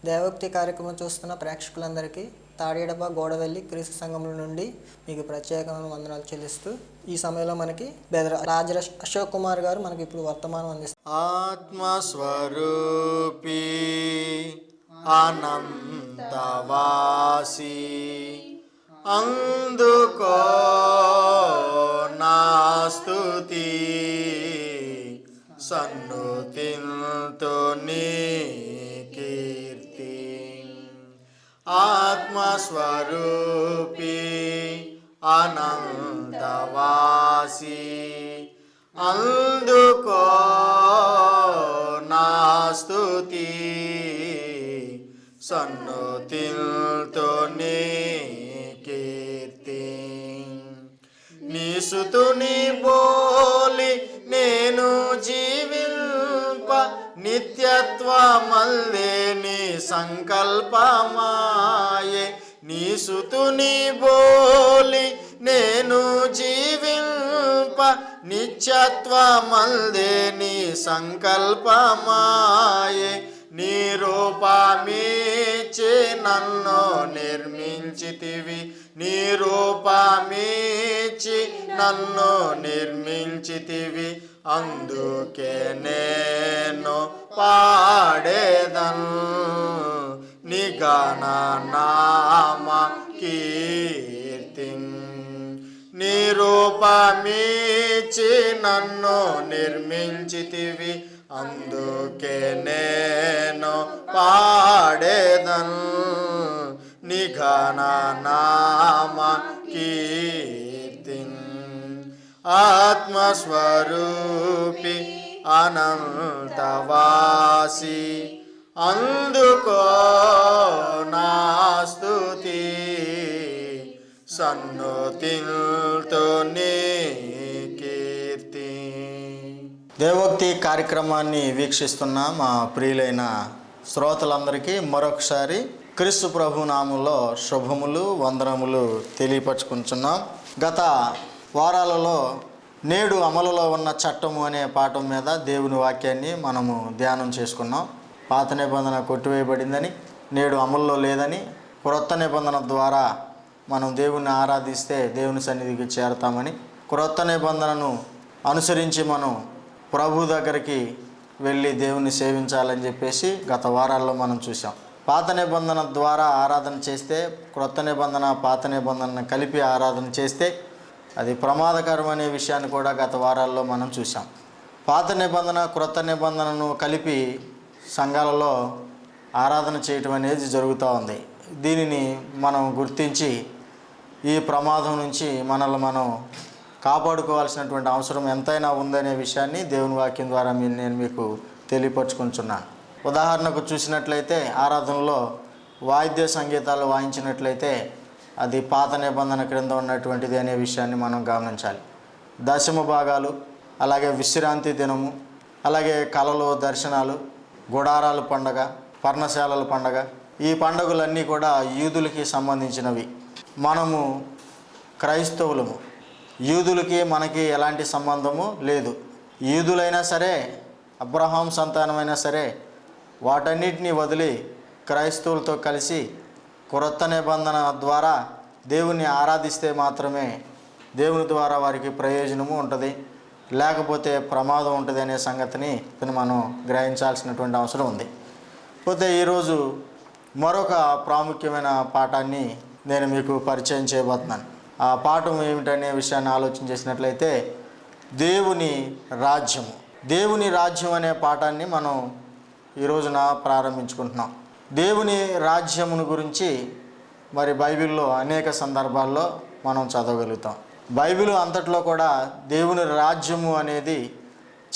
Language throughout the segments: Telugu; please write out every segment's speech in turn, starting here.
దేవోక్తి కార్యక్రమం చూస్తున్న ప్రేక్షకులందరికీ తాడేడప గోడవెల్లి క్రీస్తు సంఘముల నుండి మీకు ప్రత్యేకమైన వందనాలు చెల్లిస్తూ ఈ సమయంలో మనకి బెదర రాజ అశోక్ కుమార్ గారు మనకి ఇప్పుడు వర్తమానం అందిస్తారు. ఆత్మస్వరూపి అనంతవాసి అందుకో నా స్తుతి సన్నుతితో నీ కీర్తి. ఆత్మస్వరూపి అనంతవాసి అందుకో నా స్తుతి సన్నుతితో నీ కీర్తి. నీ సుతుని బోలి నేను జీవింప నిత్యత్వమల్లే నీ సంకల్పమాయే. నీ సుతుని బోలి నేను జీవింప నిత్యత్వమల్లే నీ సంకల్పమాయే. నీ రూపమిచ్చి నన్ను నిర్మించితివి, నీ రూపమిచ్చి నన్ను నిర్మించితివి. అందుకే నేను పాడేదను నీ గణనామ కీర్తి. నీ రూపమిచ్చి నన్ను నిర్మించితివి, అందుకే నేను పాడేదను నీ ఘననామ కీర్తి. ఆత్మస్వరూపి అనంతవాసి అందుకో నా స్తుతి సన్నుతితో నీ కీర్తి. దేవోక్తి కార్యక్రమాన్ని వీక్షిస్తున్న మా ప్రియులైన శ్రోతలందరికీ మరొకసారి క్రీస్తు ప్రభు నామములో శుభములు వందనములు తెలియపరచుకుంటున్నాం. గత వారాలలో నేడు అమలులో ఉన్న చట్టము అనే పాఠం మీద దేవుని వాక్యాన్ని మనము ధ్యానం చేసుకున్నాం. పాత నిబంధన కొట్టివేయబడిందని, నేడు అమల్లో లేదని, క్రొత్త నిబంధన ద్వారా మనం దేవుని ఆరాధిస్తే దేవుని సన్నిధికి చేరతామని, క్రొత్త నిబంధనను అనుసరించి మనం ప్రభు దగ్గరికి వెళ్ళి దేవుని సేవించాలని చెప్పేసి గత వారాల్లో మనం చూసాం. పాత నిబంధన ద్వారా ఆరాధన చేస్తే, క్రొత్త నిబంధన పాత నిబంధనను కలిపి ఆరాధన చేస్తే అది ప్రమాదకరం అనే విషయాన్ని కూడా గత వారాల్లో మనం చూసాం. పాత నిబంధన క్రొత్త నిబంధనను కలిపి సంఘాలలో ఆరాధన చేయటం అనేది జరుగుతూ ఉంది. దీనిని మనం గుర్తించి ఈ ప్రమాదం నుంచి మనల్ని మనం కాపాడుకోవాల్సినటువంటి అవసరం ఎంతైనా ఉందనే విషయాన్ని దేవుని వాక్యం ద్వారా నేను మీకు తెలియపరచుకుంటున్నాను. ఉదాహరణకు చూసినట్లయితే ఆరాధనలో వాయిద్య సంగీతాలు వాయించినట్లయితే అది పాత నిబంధన క్రింద ఉన్నటువంటిది అనే విషయాన్ని మనం గమనించాలి. దశమ భాగాలు, అలాగే విశ్రాంతి దినము, అలాగే కళలు, దర్శనాలు, గుడారాల పండగ, పర్ణశాలల పండగ, ఈ పండుగలన్నీ కూడా యూదులకి సంబంధించినవి. మనము క్రైస్తవులము, యూదులకి మనకి ఎలాంటి సంబంధము లేదు. యూదులైనా సరే, అబ్రహాం సంతానమైనా సరే వాటన్నిటినీ వదిలి క్రైస్తవులతో కలిసి క్రొత్త నిబంధన ద్వారా దేవుణ్ణి ఆరాధిస్తే మాత్రమే దేవుని ద్వారా వారికి ప్రయోజనము ఉంటుంది, లేకపోతే ప్రమాదం ఉంటుంది అనే సంగతిని మనం గ్రహించాల్సినటువంటి అవసరం ఉంది. పోతే ఈరోజు మరొక ప్రాముఖ్యమైన పాఠాన్ని నేను మీకు పరిచయం చేయబోతున్నాను. ఆ పాఠం ఏమిటనే విషయాన్ని ఆలోచన చేసినట్లయితే దేవుని రాజ్యము. దేవుని రాజ్యం అనే పాఠాన్ని మనం ఈ రోజున ప్రారంభించుకుంటున్నాం. దేవుని రాజ్యమును గురించి మరి బైబిల్లో అనేక సందర్భాల్లో మనం చదవగలుగుతాం. బైబిల్ అంతట్లో కూడా దేవుని రాజ్యము అనేది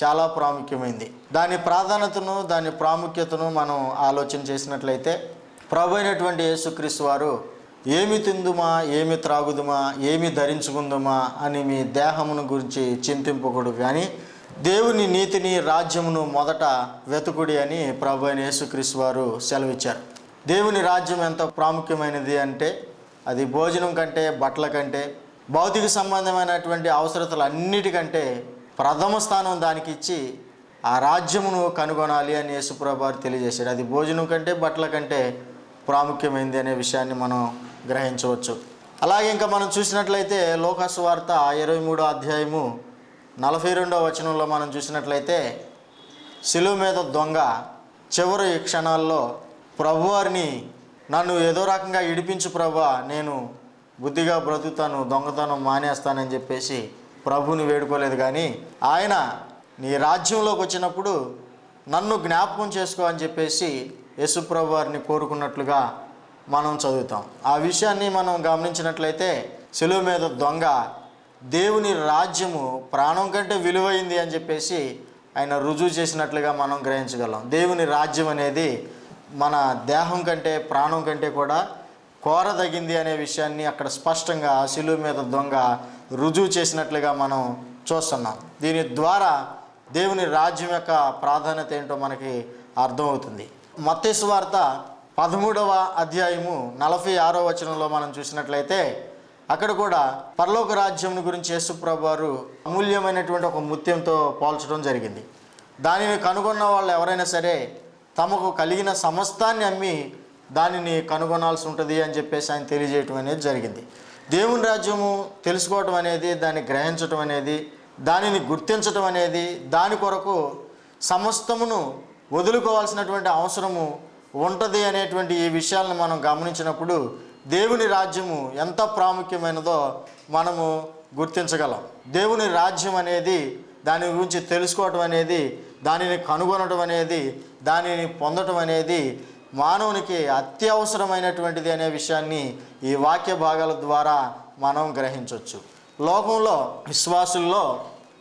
చాలా ప్రాముఖ్యమైంది. దాని ప్రాధాన్యతను, దాని ప్రాముఖ్యతను మనం ఆలోచన చేసినట్లయితే ప్రభు అయినటువంటి యేసుక్రీస్తు వారు ఏమి తిందుమా, ఏమి త్రాగుదుమా, ఏమి ధరించుకుందుమా అని మీ దేహమును గురించి చింతింపకూడదు, కానీ దేవుని నీతిని రాజ్యమును మొదట వెతుకుడి అని ప్రభు అయిన యేసుక్రీస్తు వారు సెలవిచ్చారు. దేవుని రాజ్యం ఎంత ప్రాముఖ్యమైనది అంటే అది భోజనం కంటే, బట్టల కంటే, భౌతిక సంబంధమైనటువంటి అవసరతలు అన్నిటికంటే ప్రథమ స్థానం దానికి ఇచ్చి ఆ రాజ్యమును కనుగొనాలి అని యేసుప్రభు వారు తెలియజేశాడు. అది భోజనం కంటే బట్టల కంటే ప్రాముఖ్యమైనది అనే విషయాన్ని మనం గ్రహించవచ్చు. అలాగే ఇంకా మనం చూసినట్లయితే లోకాసు వార్త 23వ అధ్యాయము 42వ వచనంలో మనం చూసినట్లయితే శిలువ మీద దొంగ చివరి క్షణాల్లో ప్రభువారిని నన్ను ఏదో రకంగా ఇడిపించు ప్రభువా, నేను బుద్ధిగా బ్రతుకుతాను, దొంగతనం మానేస్తానని చెప్పేసి ప్రభువుని వేడుకోలేదు. కానీ ఆయన నీ రాజ్యంలోకి వచ్చినప్పుడు నన్ను జ్ఞాపకం చేసుకో అని చెప్పేసి యేసుప్రభు వారిని కోరుకున్నట్లుగా మనం చదువుతాం. ఆ విషయాన్ని మనం గమనించినట్లయితే శిలువ మీద దొంగ దేవుని రాజ్యము ప్రాణం కంటే విలువైంది అని చెప్పేసి ఆయన రుజువు చేసినట్లుగా మనం గ్రహించగలం. దేవుని రాజ్యం అనేది మన దేహం కంటే ప్రాణం కంటే కూడా కోరదగింది అనే విషయాన్ని అక్కడ స్పష్టంగా శిలువ మీద దొంగ రుజువు చేసినట్లుగా మనం చూస్తున్నాం. దీని ద్వారా దేవుని రాజ్యం యొక్క ప్రాధాన్యత ఏంటో మనకి అర్థమవుతుంది. మత్తయి సువార్త 13వ అధ్యాయము 46వ వచనంలో మనం చూసినట్లయితే అక్కడ కూడా పరలోక రాజ్యం గురించి యేసుప్రభు వారు అమూల్యమైనటువంటి ఒక ముత్యంతో పోల్చడం జరిగింది. దానిని కనుగొన్న వాళ్ళు ఎవరైనా సరే తమకు కలిగిన సమస్తాన్ని అమ్మి దానిని కనుగొనాల్సి ఉంటుంది అని చెప్పేసి ఆయన తెలియజేయటం అనేది జరిగింది. దేవుని రాజ్యము తెలుసుకోవటం అనేది, దాన్ని గ్రహించటం అనేది, దానిని గుర్తించటం అనేది, దాని కొరకు సమస్తమును వదులుకోవాల్సినటువంటి అవసరము ఉంటుంది అనేటువంటి ఈ విషయాలను మనం గమనించినప్పుడు దేవుని రాజ్యము ఎంత ప్రాముఖ్యమైనదో మనము గుర్తించగలం. దేవుని రాజ్యం అనేది, దాని గురించి తెలుసుకోవటం అనేది, దానిని కనుగొనటం అనేది, దానిని పొందటం అనేది మానవునికి అత్యవసరమైనటువంటిది అనే విషయాన్ని ఈ వాక్య భాగాల ద్వారా మనం గ్రహించవచ్చు. లోకంలో విశ్వాసుల్లో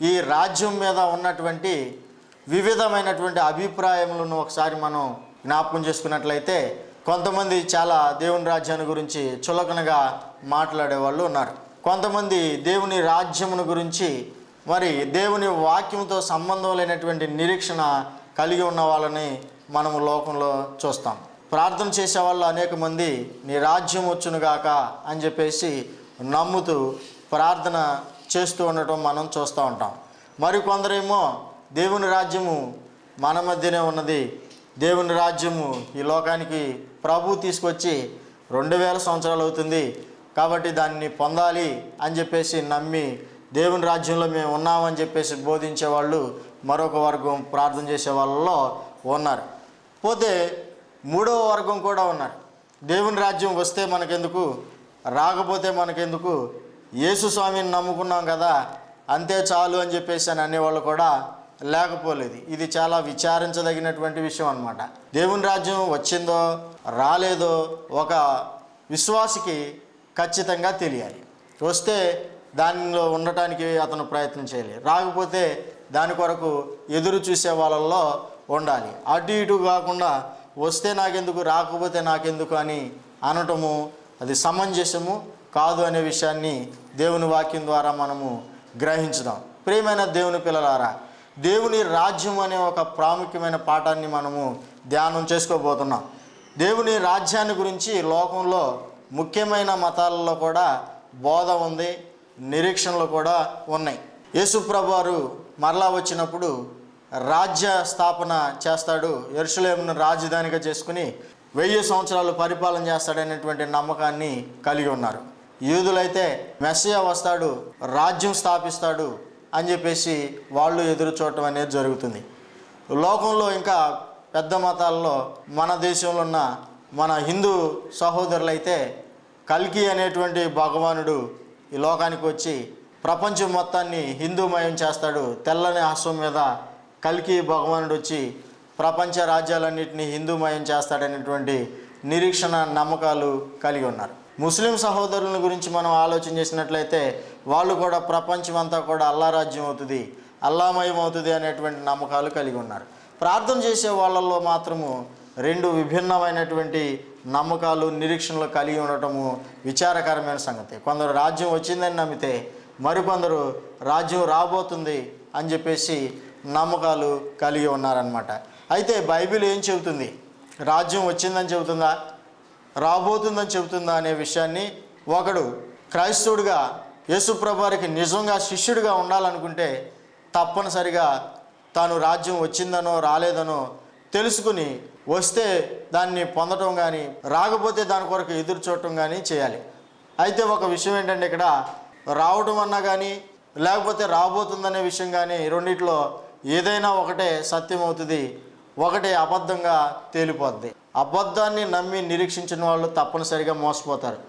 ఈ రాజ్యం మీద ఉన్నటువంటి వివిధమైనటువంటి అభిప్రాయములను ఒకసారి మనం జ్ఞాపకం చేసుకున్నట్లయితే కొంతమంది చాలా దేవుని రాజ్యాన్ని గురించి చులకనగా మాట్లాడే వాళ్ళు ఉన్నారు. కొంతమంది దేవుని రాజ్యమును గురించి మరి దేవుని వాక్యంతో సంబంధం లేనటువంటి నిరీక్షణ కలిగి ఉన్న వాళ్ళని మనము లోకంలో చూస్తాం. ప్రార్థన చేసే వాళ్ళు అనేక మంది నీ రాజ్యం వచ్చునుగాక అని చెప్పేసి నమ్ముతూ ప్రార్థన చేస్తూ ఉండటం మనం చూస్తూ ఉంటాం. మరికొందరేమో దేవుని రాజ్యము మన మధ్యనే ఉన్నది, దేవుని రాజ్యము ఈ లోకానికి ప్రభు తీసుకొచ్చి 2000 సంవత్సరాలు అవుతుంది కాబట్టి దాన్ని పొందాలి అని చెప్పేసి నమ్మి దేవుని రాజ్యంలో మేము ఉన్నామని చెప్పేసి బోధించే వాళ్ళు మరొక వర్గం ప్రార్థన చేసే వాళ్ళలో ఉన్నారు. పోతే 3వ వర్గం కూడా ఉన్నారు. దేవుని రాజ్యం వస్తే మనకెందుకు, రాకపోతే మనకెందుకు, యేసు స్వామిని నమ్ముకున్నాం కదా అంతే చాలు అని చెప్పేసి అని అనేవాళ్ళు కూడా లేకపోలేదు. ఇది చాలా విచారించదగినటువంటి విషయం అన్నమాట. దేవుని రాజ్యం వచ్చిందో రాలేదో ఒక విశ్వాసికి ఖచ్చితంగా తెలియాలి. వస్తే దానిలో ఉండటానికి అతను ప్రయత్నం చేయాలి, రాకపోతే దాని కొరకు ఎదురు చూసే వాళ్ళల్లో ఉండాలి. అటు ఇటు కాకుండా వస్తే నాకెందుకు రాకపోతే నాకెందుకు అని అనటము అది సమంజసము కాదు అనే విషయాన్ని దేవుని వాక్యం ద్వారా మనము గ్రహించుదాం. ప్రియమైన దేవుని పిల్లలారా, దేవుని రాజ్యం అనే ఒక ప్రాముఖ్యమైన పాఠాన్ని మనము ధ్యానం చేసుకోబోతున్నాం. దేవుని రాజ్యాన్ని గురించి లోకంలో ముఖ్యమైన మతాలలో కూడా బోధ ఉంది, నిరీక్షణలు కూడా ఉన్నాయి. యేసుప్రభు వారు మరలా వచ్చినప్పుడు రాజ్య స్థాపన చేస్తాడు, యెరూషలేమును రాజధానిగా చేసుకుని 1000 సంవత్సరాలు పరిపాలన చేస్తాడనేటువంటి నమ్మకాన్ని కలిగి ఉన్నారు. యూదులైతే మెస్సియా వస్తాడు, రాజ్యం స్థాపిస్తాడు అని చెప్పేసి వాళ్ళు ఎదురు చూడటం అనేది జరుగుతుంది. లోకంలో ఇంకా పెద్ద మతాల్లో మన దేశంలో ఉన్న మన హిందూ సహోదరులైతే కల్కి అనేటువంటి భగవానుడు ఈ లోకానికి వచ్చి ప్రపంచం మొత్తాన్ని హిందూమయం చేస్తాడు, తెల్లని అశ్వం మీద కల్కి భగవానుడు వచ్చి ప్రపంచ రాజ్యాలన్నింటినీ హిందూమయం చేస్తాడనేటువంటి నిరీక్షణ నమ్మకాలు కలిగి ఉన్నారు. ముస్లిం సహోదరుల గురించి మనం ఆలోచన చేసినట్లయితే వాళ్ళు కూడా ప్రపంచం అంతా కూడా అల్లా రాజ్యం అవుతుంది, అల్లామయం అవుతుంది అనేటువంటి నమ్మకాలు కలిగి ఉన్నారు. ప్రార్థన చేసే వాళ్ళల్లో మాత్రము 2 విభిన్నమైనటువంటి నమ్మకాలు నిరీక్షణలు కలిగి ఉండటము విచారకరమైన సంగతి. కొందరు రాజ్యం వచ్చిందని నమ్మితే మరికొందరు రాజ్యం రాబోతుంది అని చెప్పేసి నమ్మకాలు కలిగి ఉన్నారన్నమాట. అయితే బైబిల్ ఏం చెబుతుంది? రాజ్యం వచ్చిందని చెబుతుందా, రాబోతుందని చెబుతుందా అనే విషయాన్ని ఒకడు క్రైస్తవుడిగా యేసుప్రభువారికి నిజంగా శిష్యుడిగా ఉండాలనుకుంటే తప్పనిసరిగా తాను రాజ్యం వచ్చిందనో రాలేదనో తెలుసుకుని వస్తే దాన్ని పొందటం కానీ రాకపోతే దాని కొరకు ఎదురు చూడటం కానీ చేయాలి. అయితే ఒక విషయం ఏంటంటే ఇక్కడ రావటం అన్నా కానీ లేకపోతే రాబోతుందనే విషయం కానీ రెండిట్లో ఏదైనా ఒకటే సత్యం అవుతుంది, ఒకటే అబద్ధంగా తేలిపోద్ది. అబద్ధాన్ని నమ్మి నిరీక్షించిన వాళ్ళు తప్పనిసరిగా మోసపోతారు.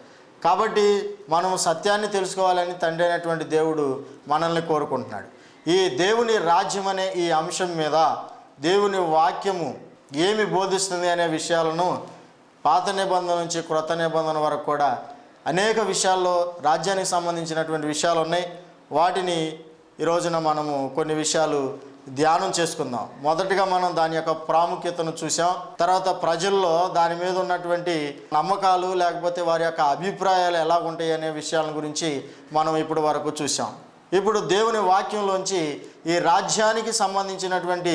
కాబట్టి మనం సత్యాన్ని తెలుసుకోవాలని తండ్రి అయినటువంటి దేవుడు మనల్ని కోరుకుంటున్నాడు. ఈ దేవుని రాజ్యం అనే ఈ అంశం మీద దేవుని వాక్యము ఏమి బోధిస్తుంది అనే విషయాలను పాత నిబంధన నుంచి క్రొత్త నిబంధన వరకు కూడా అనేక విషయాల్లో రాజ్యానికి సంబంధించినటువంటి విషయాలు ఉన్నాయి. వాటిని ఈ రోజున మనము కొన్ని విషయాలు ధ్యానం చేసుకుందాం. మొదటిగా మనం దాని యొక్క ప్రాముఖ్యతను చూసాం. తర్వాత ప్రజల్లో దాని మీద ఉన్నటువంటి నమ్మకాలు లేకపోతే వారి యొక్క అభిప్రాయాలు ఎలా ఉంటాయి అనే విషయాల గురించి మనం ఇప్పటి వరకు చూసాం. ఇప్పుడు దేవుని వాక్యంలోంచి ఈ రాజ్యానికి సంబంధించినటువంటి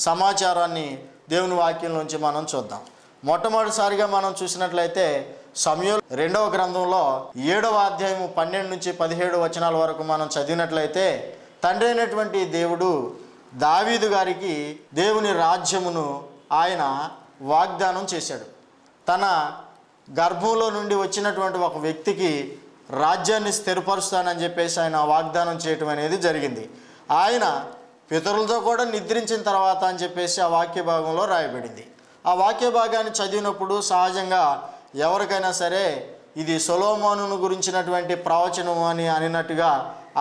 సమాచారాన్ని దేవుని వాక్యంలోంచి మనం చూద్దాం. మొట్టమొదటిసారిగా మనం చూసినట్లయితే సమూయేలు 2వ గ్రంథంలో 7వ అధ్యాయము 12 నుంచి 17 వచనాల వరకు మనం చదివినట్లయితే తండ్రి అయినటువంటి దేవుడు దావీదు గారికి దేవుని రాజ్యమును ఆయన వాగ్దానం చేశాడు. తన గర్భంలో నుండి వచ్చినటువంటి ఒక వ్యక్తికి రాజ్యాన్ని స్థిరపరుస్తానని చెప్పేసి ఆయన వాగ్దానం చేయటం అనేది జరిగింది. ఆయన పితరులతో కూడా నిద్రించిన తర్వాత అని చెప్పేసి ఆ వాక్య భాగంలో రాయబడింది. ఆ వాక్య భాగాన్ని చదివినప్పుడు సహజంగా ఎవరికైనా సరే ఇది సొలొమోనును గురించినటువంటి ప్రవచనము అని అనినట్టుగా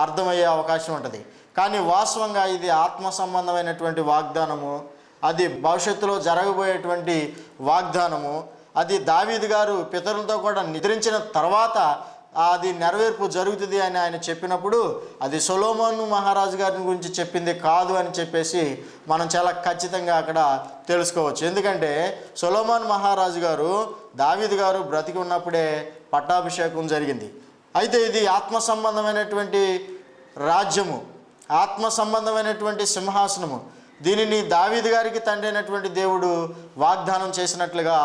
అర్థమయ్యే అవకాశం ఉంటుంది. కానీ వాస్తవంగా ఇది ఆత్మ సంబంధమైనటువంటి వాగ్దానము, అది భవిష్యత్తులో జరగబోయేటువంటి వాగ్దానము. అది దావీదు గారు పితరులతో కూడా నిద్రించిన తర్వాత అది నెరవేర్పు జరుగుతుంది అని ఆయన చెప్పినప్పుడు అది సొలొమోను మహారాజు గారిని గురించి చెప్పింది కాదు అని చెప్పేసి మనం చాలా ఖచ్చితంగా అక్కడ తెలుసుకోవచ్చు. ఎందుకంటే సొలొమోను మహారాజు గారు దావీదు గారు బ్రతికి ఉన్నప్పుడే పట్టాభిషేకం జరిగింది. అయితే ఇది ఆత్మ సంబంధమైనటువంటి రాజ్యము, ఆత్మ సంబంధమైనటువంటి సింహాసనము. దీనిని దావీదు గారికి తండ్రి అయినటువంటి దేవుడు వాగ్దానం చేసినట్లుగా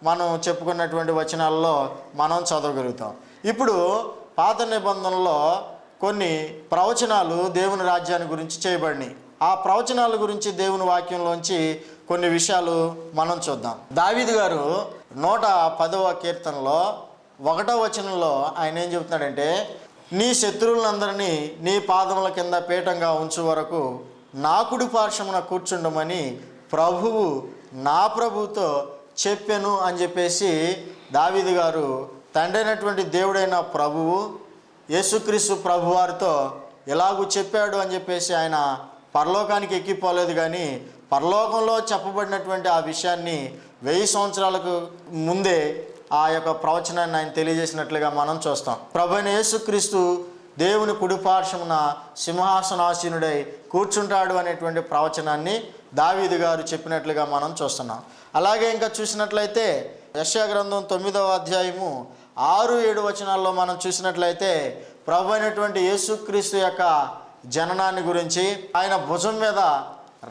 మనం చెప్పుకున్నటువంటి వచనాల్లో మనం చదవగలుగుతాం. ఇప్పుడు పాత నిబంధనలో కొన్ని ప్రవచనాలు దేవుని రాజ్యాన్ని గురించి చేయబడినాయి. ఆ ప్రవచనాల గురించి దేవుని వాక్యంలోంచి కొన్ని విషయాలు మనం చూద్దాం. దావీదు గారు 110వ కీర్తనలో 1వ వచనంలో ఆయన ఏం చెబుతున్నాడంటే, నీ శత్రువులందరినీ నీ పాదముల కింద పీఠంగా ఉంచు వరకు నా కుడి పార్శ్వమున కూర్చుండమని ప్రభువు నా ప్రభువుతో చెప్పెను అని చెప్పేసి దావీదు గారు తండ్రి అయినటువంటి దేవుడైన ప్రభువు యేసుక్రీస్తు ప్రభువారితో ఎలాగూ చెప్పాడు అని చెప్పేసి ఆయన పరలోకానికి ఎక్కిపోలేదు, కానీ పరలోకంలో చెప్పబడినటువంటి ఆ విషయాన్ని 1000 సంవత్సరాలకు ముందే ఆ యొక్క ప్రవచనాన్ని ఆయన తెలియజేసినట్లుగా మనం చూస్తాం. ప్రభువైన యేసుక్రీస్తు దేవుని కుడిపార్శ్వమున సింహాసనాసీనుడై కూర్చుంటాడు అనేటువంటి ప్రవచనాన్ని దావీదు గారు చెప్పినట్లుగా మనం చూస్తున్నాం. అలాగే ఇంకా చూసినట్లయితే యెషయా గ్రంథం 9వ అధ్యాయము 6-7 వచనాల్లో మనం చూసినట్లయితే ప్రభు అయినటువంటి యేసుక్రీస్తు యొక్క జననాన్ని గురించి, ఆయన భుజం మీద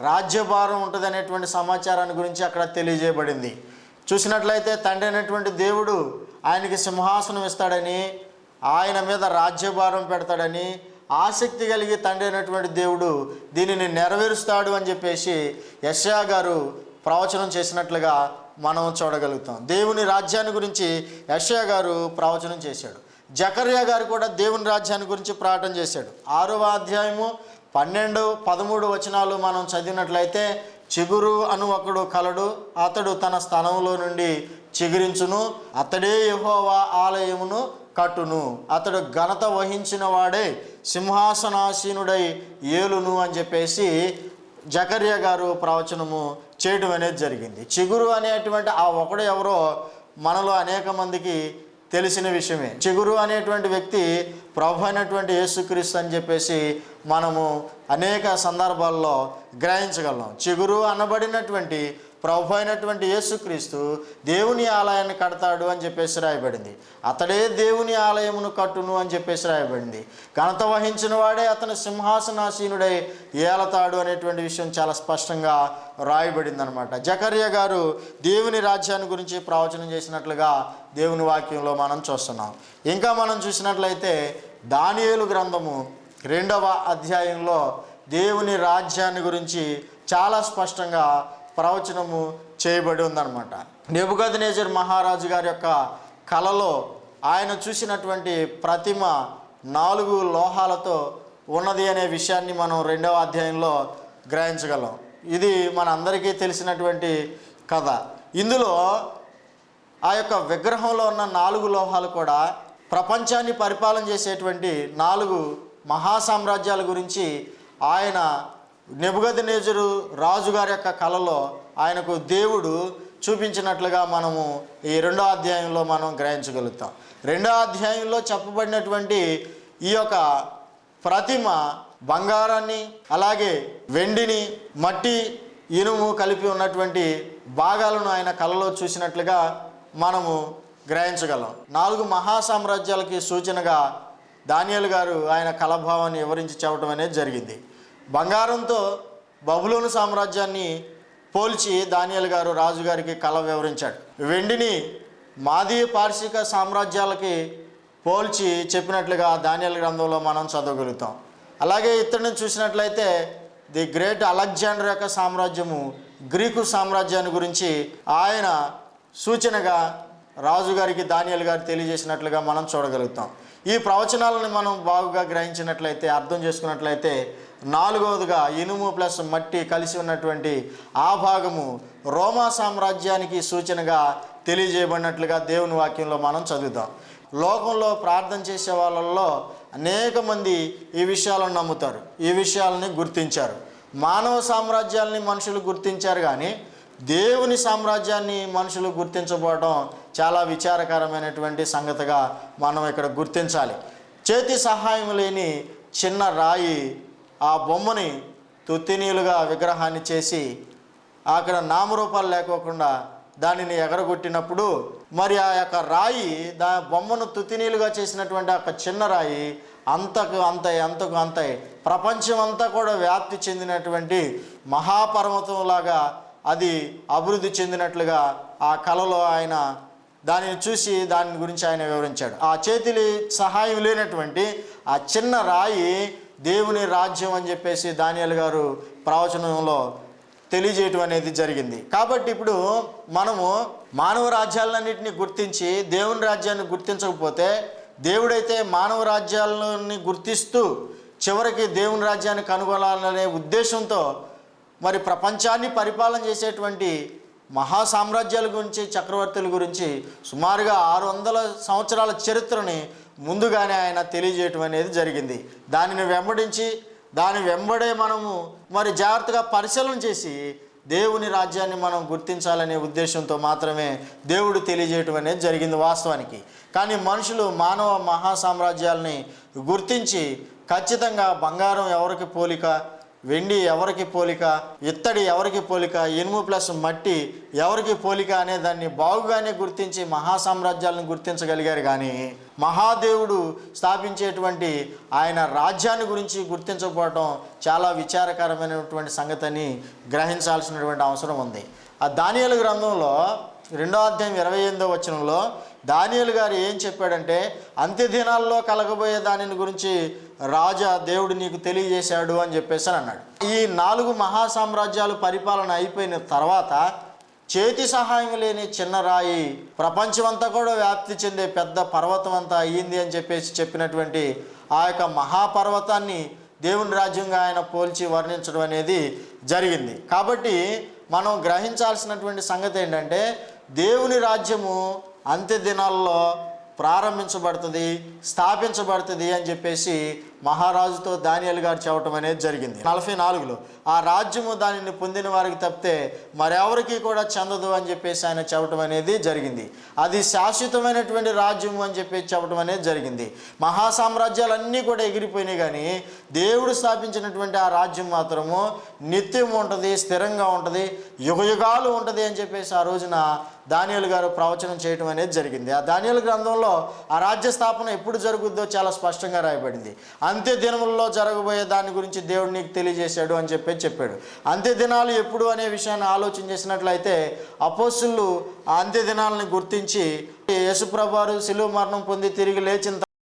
రాజ్యభారం ఉంటుంది అనేటువంటి సమాచారాన్ని గురించి అక్కడ తెలియజేయబడింది. చూసినట్లయితే తండ్రి అయినటువంటి దేవుడు ఆయనకి సింహాసనం ఇస్తాడని, ఆయన మీద రాజ్యభారం పెడతాడని ఆసక్తి కలిగి తండ్రి అయినటువంటి దేవుడు దీనిని నెరవేరుస్తాడు అని చెప్పేసి యెషయా గారు ప్రవచనం చేసినట్లుగా మనం చూడగలుగుతాం. దేవుని రాజ్యాన్ని గురించి యెషయా గారు ప్రవచనం చేశాడు. జకర్యా గారు కూడా దేవుని రాజ్యాన్ని గురించి ప్రకటన చేశాడు. 6వ అధ్యాయము 12-13 వచనాలు మనం చదివినట్లయితే, చిగురు అను ఒకడు కలడు, అతడు తన స్థలంలో నుండి చిగురించును, అతడే యెహోవా ఆలయమును కట్టును, అతడు ఘనత వహించిన వాడే సింహాసనాసీనుడై ఏలును అని చెప్పేసి జకర్యా గారు ప్రవచనము చేయడం అనేది జరిగింది. చిగురు అనేటువంటి ఆ ఒకడు ఎవరో మనలో అనేక మందికి తెలిసిన విషయమే. చిగురు అనేటువంటి వ్యక్తి ప్రభు అయినటువంటి యేసుక్రీస్తు అని చెప్పేసి మనము అనేక సందర్భాల్లో గ్రహించగలం. చిగురు అనబడినటువంటి ప్రభు అయినటువంటి యేసుక్రీస్తు దేవుని ఆలయాన్ని కడతాడు అని చెప్పేసి రాయబడింది. అతడే దేవుని ఆలయమును కట్టును అని చెప్పేసి రాయబడింది. ఘనత వహించిన వాడే అతను సింహాసనాసీనుడై ఏలతాడు అనేటువంటి విషయం చాలా స్పష్టంగా రాయబడింది అనమాట. జకర్యా గారు దేవుని రాజ్యాన్ని గురించి ప్రవచనం చేసినట్లుగా దేవుని వాక్యంలో మనం చూస్తున్నాం. ఇంకా మనం చూసినట్లయితే దానియేలు గ్రంథము 2వ అధ్యాయంలో దేవుని రాజ్యాన్ని గురించి చాలా స్పష్టంగా ప్రవచనము చేయబడి ఉందన్నమాట. నెబుకద్నెజర్ మహారాజు గారి యొక్క కలలో ఆయన చూసినటువంటి ప్రతిమ 4 లోహాలతో ఉన్నది అనే విషయాన్ని మనం 2వ అధ్యాయంలో గ్రహించగలం. ఇది మన అందరికీ తెలిసినటువంటి కథ. ఇందులో ఆ యొక్క విగ్రహంలో ఉన్న 4 లోహాలు కూడా ప్రపంచాన్ని పరిపాలన చేసేటువంటి 4 మహాసామ్రాజ్యాల గురించి ఆయన నెబుకద్నెజరు రాజుగారి యొక్క కలలో ఆయనకు దేవుడు చూపించినట్లుగా మనము ఈ 2వ అధ్యాయంలో మనం గ్రహించగలుగుతాం. 2వ అధ్యాయంలో చెప్పబడినటువంటి ఈ యొక్క ప్రతిమ బంగారాన్ని, అలాగే వెండిని, మట్టి, ఇనుము కలిపి ఉన్నటువంటి భాగాలను ఆయన కలలో చూసినట్లుగా మనము గ్రహించగలం. 4 మహాసామ్రాజ్యాలకి సూచనగా దానియేలు గారు ఆయన కలభావాన్ని వివరించి చెప్పడం అనేది జరిగింది. బంగారంతో బబులోను సామ్రాజ్యాన్ని పోల్చి దానియేలు గారు రాజుగారికి కళ వివరించాడు. వెండిని మాదీ పార్శిక సామ్రాజ్యాలకి పోల్చి చెప్పినట్లుగా దానియేలు గ్రంథంలో మనం చదవగలుగుతాం. అలాగే ఇతడిని చూసినట్లయితే ది గ్రేట్ అలెగ్జాండర్ యొక్క సామ్రాజ్యము, గ్రీకు సామ్రాజ్యాన్ని గురించి ఆయన సూచనగా రాజుగారికి దానియేలు గారు తెలియజేసినట్లుగా మనం చూడగలుగుతాం. ఈ ప్రవచనాలను మనం బాగుగా గ్రహించినట్లయితే, అర్థం చేసుకున్నట్లయితే, 4వదిగా ఇనుము ప్లస్ మట్టి కలిసి ఉన్నటువంటి ఆ భాగము రోమా సామ్రాజ్యానికి సూచనగా తెలియజేయబడినట్లుగా దేవుని వాక్యంలో మనం చదువుతాం. లోకంలో ప్రార్థన చేసే వాళ్ళల్లో అనేక మంది ఈ విషయాలను నమ్ముతారు, ఈ విషయాలని గుర్తించారు. మానవ సామ్రాజ్యాలని మనుషులు గుర్తించారు, కానీ దేవుని సామ్రాజ్యాన్ని మనుషులు గుర్తించబోవడం చాలా విచారకరమైనటువంటి సంగతిగా మనం ఇక్కడ గుర్తించాలి. చేతి సహాయం లేని చిన్న రాయి ఆ బొమ్మని తుత్తినీలుగా విగ్రహాన్ని చేసి అక్కడ నామరూపాలు లేకోకుండా దానిని ఎగరగొట్టినప్పుడు, మరి ఆ యొక్క రాయి బొమ్మను తుత్తినీలుగా చేసినటువంటి ఆ చిన్న రాయి అంతకు అంత ప్రపంచం అంతా కూడా వ్యాప్తి చెందినటువంటి మహాపర్వతంలాగా అది అభివృద్ధి చెందినట్లుగా ఆ కళలో ఆయన దానిని చూసి దాని గురించి ఆయన వివరించాడు. ఆ చేతిలి సహాయం లేనటువంటి ఆ చిన్న రాయి దేవుని రాజ్యం అని చెప్పేసి దానియేలు గారు ప్రవచనంలో తెలియజేయటం అనేది జరిగింది. కాబట్టి ఇప్పుడు మనము మానవ రాజ్యాలన్నింటినీ గుర్తించి దేవుని రాజ్యాన్ని గుర్తించకపోతే, దేవుడైతే మానవ రాజ్యాలని గుర్తిస్తూ చివరికి దేవుని రాజ్యాన్ని కనుగొనాలనే ఉద్దేశంతో మరి ప్రపంచాన్ని పరిపాలన చేసేటువంటి మహా సామ్రాజ్యాల గురించి, చక్రవర్తుల గురించి సుమారుగా 600 సంవత్సరాల చరిత్రని ముందుగానే ఆయన తెలియజేయటం అనేది జరిగింది. దానిని వెంబడించి దాని వెంబడే మనము మరి జాగ్రత్తగా పరిశీలన చేసి దేవుని రాజ్యాన్ని మనం గుర్తించాలనే ఉద్దేశంతో మాత్రమే దేవుడు తెలియజేయటం అనేది జరిగింది వాస్తవానికి. కానీ మనుషులు మానవ మహా సామ్రాజ్యాలని గుర్తించి ఖచ్చితంగా బంగారం ఎవరికి పోలిక, వెండి ఎవరికి పోలిక, ఇత్తడి ఎవరికి పోలిక, ఇనుము ప్లస్ మట్టి ఎవరికి పోలిక అనే దాన్ని బాగుగానే గుర్తించి మహాసామ్రాజ్యాలను గుర్తించగలిగారు. కానీ మహాదేవుడు స్థాపించేటువంటి ఆయన రాజ్యాన్ని గురించి గుర్తించకపోవడం చాలా విచారకరమైనటువంటి సంగతిని గ్రహించాల్సినటువంటి అవసరం ఉంది. ఆ దానియేలు గ్రంథంలో 2వ అధ్యాయం 28వ వచనంలో దానియేలు గారు ఏం చెప్పాడంటే, అంత్య దినాల్లో కలగబోయే దానిని గురించి రాజా దేవుడు నీకు తెలియజేశాడు అని చెప్పేసి అన్నాడు. ఈ 4 మహాసామ్రాజ్యాలు పరిపాలన అయిపోయిన తర్వాత చేతి సహాయం లేని చిన్న రాయి ప్రపంచమంతా కూడా వ్యాప్తి చెందే పెద్ద పర్వతం అంతా అయ్యింది అని చెప్పేసి చెప్పినటువంటి ఆ యొక్క మహాపర్వతాన్ని దేవుని రాజ్యంగా ఆయన పోల్చి వర్ణించడం అనేది జరిగింది. కాబట్టి మనం గ్రహించాల్సినటువంటి సంగతి ఏంటంటే, దేవుని రాజ్యము అంత్య దినాల్లో ప్రారంభించబడుతుంది, స్థాపించబడుతుంది అని చెప్పేసి మహారాజుతో దానియేలు గారు చెప్పడం అనేది జరిగింది. 44లో ఆ రాజ్యము దానిని పొందిన వారికి తప్పితే మరెవరికి కూడా చెందదు అని చెప్పేసి ఆయన చెప్పడం అనేది జరిగింది. అది శాశ్వతమైనటువంటి రాజ్యము అని చెప్పేసి చెప్పడం అనేది జరిగింది. మహాసామ్రాజ్యాలన్నీ కూడా ఎగిరిపోయినాయి, కానీ దేవుడు స్థాపించినటువంటి ఆ రాజ్యం మాత్రము నిత్యం ఉంటుంది, స్థిరంగా ఉంటుంది, యుగయుగాలు ఉంటుంది అని చెప్పేసి ఆ రోజున దానియేలు గారు ప్రవచనం చేయడం అనేది జరిగింది. ఆ దానియేలు గ్రంథంలో ఆ రాజ్య స్థాపన ఎప్పుడు జరుగుద్దో చాలా స్పష్టంగా రాయబడింది. అంత్య దినములలో జరగబోయే దాని గురించి దేవుడు నీకు తెలియజేశాడు అని చెప్పాడు. అంత్య దినాలు ఎప్పుడు అనే విషయాన్ని ఆలోచన చేసినట్లయితే అపోస్తలులు ఆ అంత్య దినాలని గుర్తించి యేసుప్రభువారు శిలువ మరణం పొంది తిరిగి లేచిన